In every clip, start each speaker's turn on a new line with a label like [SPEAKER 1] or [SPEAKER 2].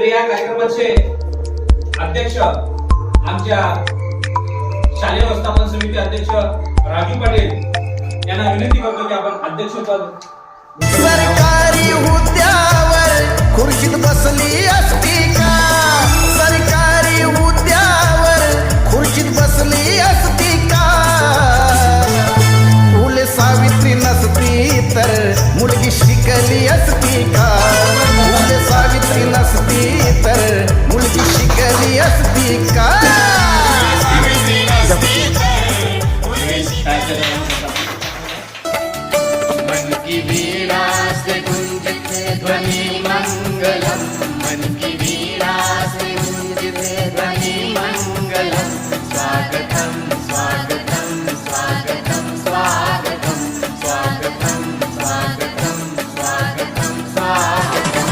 [SPEAKER 1] या कार्यक्रमाचे अध्यक्ष आमच्या शालेय व्यवस्थापन समिती अध्यक्ष राजू पाटील यांना विनंती करतो की आपण अध्यक्षपद.
[SPEAKER 2] सरकारी हुद्द्यावर खुर्चीत बसली असती का, सरकारी हुद्द्यावर खुर्चीत बसली असती का, फुले सावित्री नसती तर मुलगी शिकली असती का, फुले सावित्री नसती तर मुलगी शिकली असती का.
[SPEAKER 3] मन की वीणास्ते गुंजिते ध्वनि मंगलम, मन की वीणास्ते गुंजिते ध्वनि मंगलम. स्वागतम स्वागतम स्वागतम स्वागतम स्वागतम स्वागतम स्वागतम स्वागतम.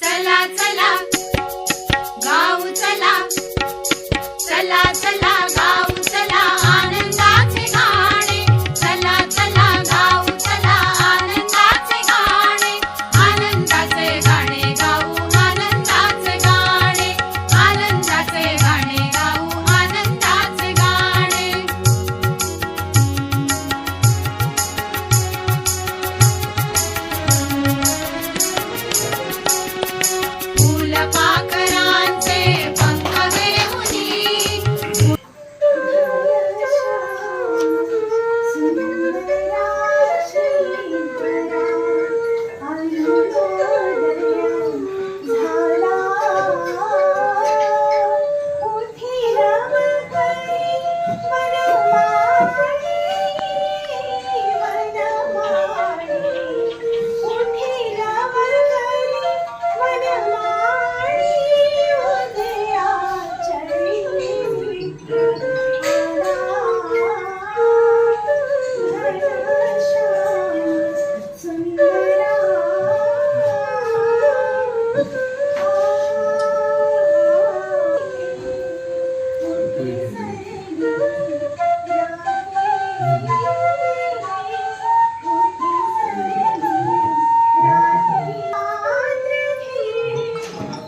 [SPEAKER 4] चला चला गाऊ चला, चला चला गाऊ चला आनंदाचे गाणे, चला चला गाऊ चला आनंदाचे गाणे, आनंदाचे गाणे गाऊ, आनंदाचे गाणे, आनंदाचे गाणे गाऊ, आनंदाचे गाणे. फुलपाखरांचे पंख घेऊनी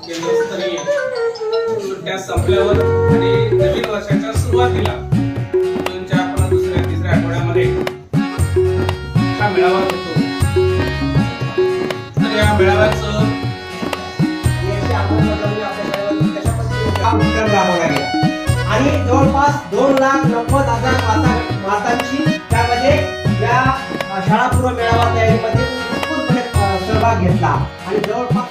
[SPEAKER 1] केंद्रस्तरीय सुट्ट्या संपल्यावर आणि नवीन वर्षाच्या सुरुवातीला जूनच्या आपण दुसऱ्या तिसऱ्या आठवड्यामध्ये हा मेळावा होतो. तर या मेळाव्याचं
[SPEAKER 5] आणि जवळपास 2,90,000 मातांची त्यामध्ये या शाळापूर्व मेळावा तयारीमध्ये उत्स्फूर्तपणे सहभाग घेतला आणि जवळपास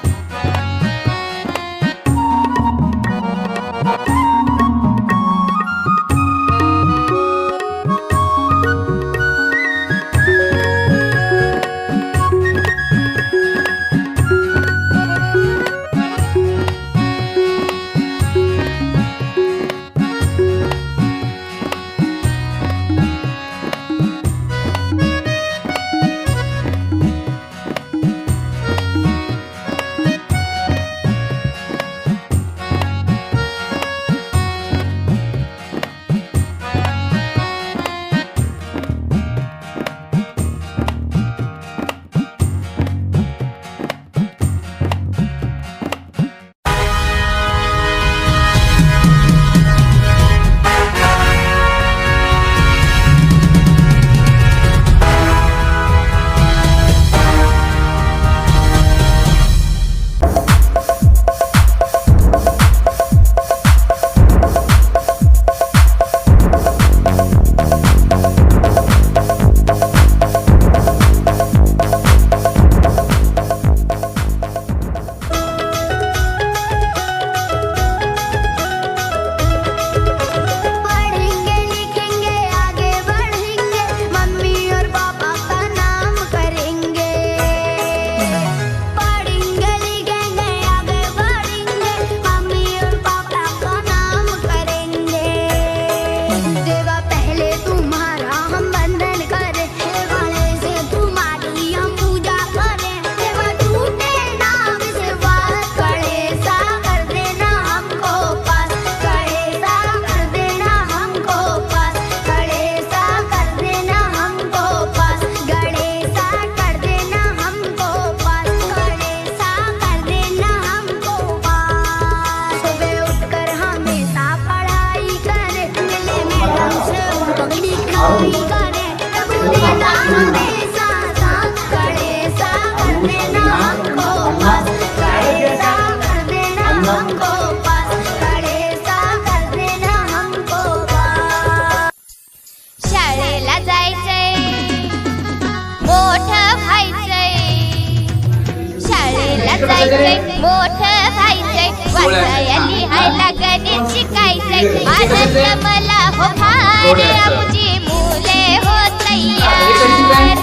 [SPEAKER 4] आनंद मला हो फार आमची मुले हो तयार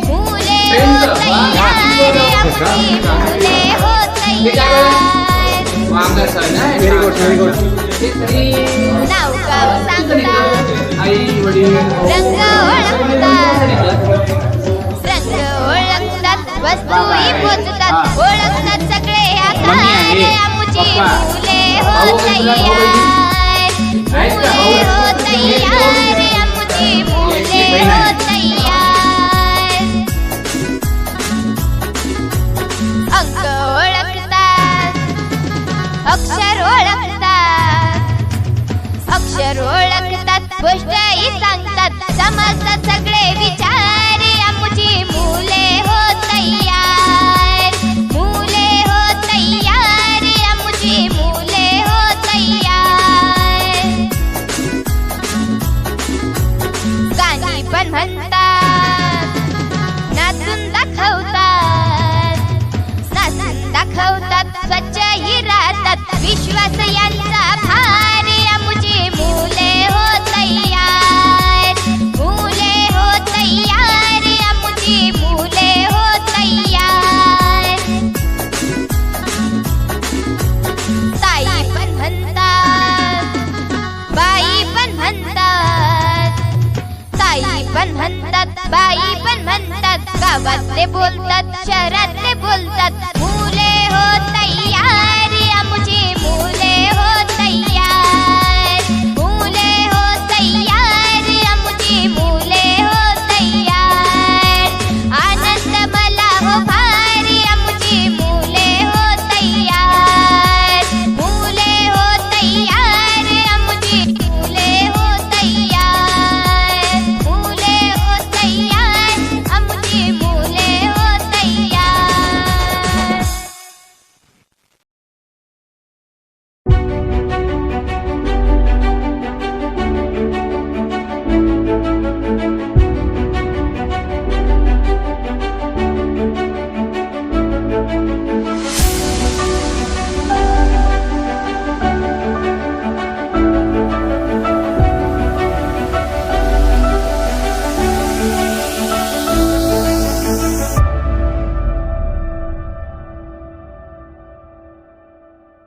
[SPEAKER 4] मुले हो तयार आमची मुले हो तयार
[SPEAKER 3] व्हेरी गुड व्हेरी गुड.
[SPEAKER 4] नाव गाव सांगतात
[SPEAKER 3] आई वडील
[SPEAKER 4] रंग ओळखतात वस्तूही पोचतात ओळखतात सगळे आकार आमची मुले हो तयार मुले हो तयार आमची मुले हो तयार अंक ओळखतात अक्षर ओळखतात अक्षर ओळखतात गोष्टही सांगतात समजतात सगळे विचार आमची मुले हो तयार मुले हो तयार आमची मुले हो तयार गाणी पण म्हणतात नाचून दाखवतात नाचून दाखवतात स्वच्छही राहतात विश्वास यांचा भार आमची मुले हो तयार मुले हो तयार आमची मुले हो तयार ताई पण म्हणतात बाई पण म्हणतात ताई पण म्हणतात बाई पण म्हणतात गावातले बोलतात शहरातले बोलतात मुले हो तयार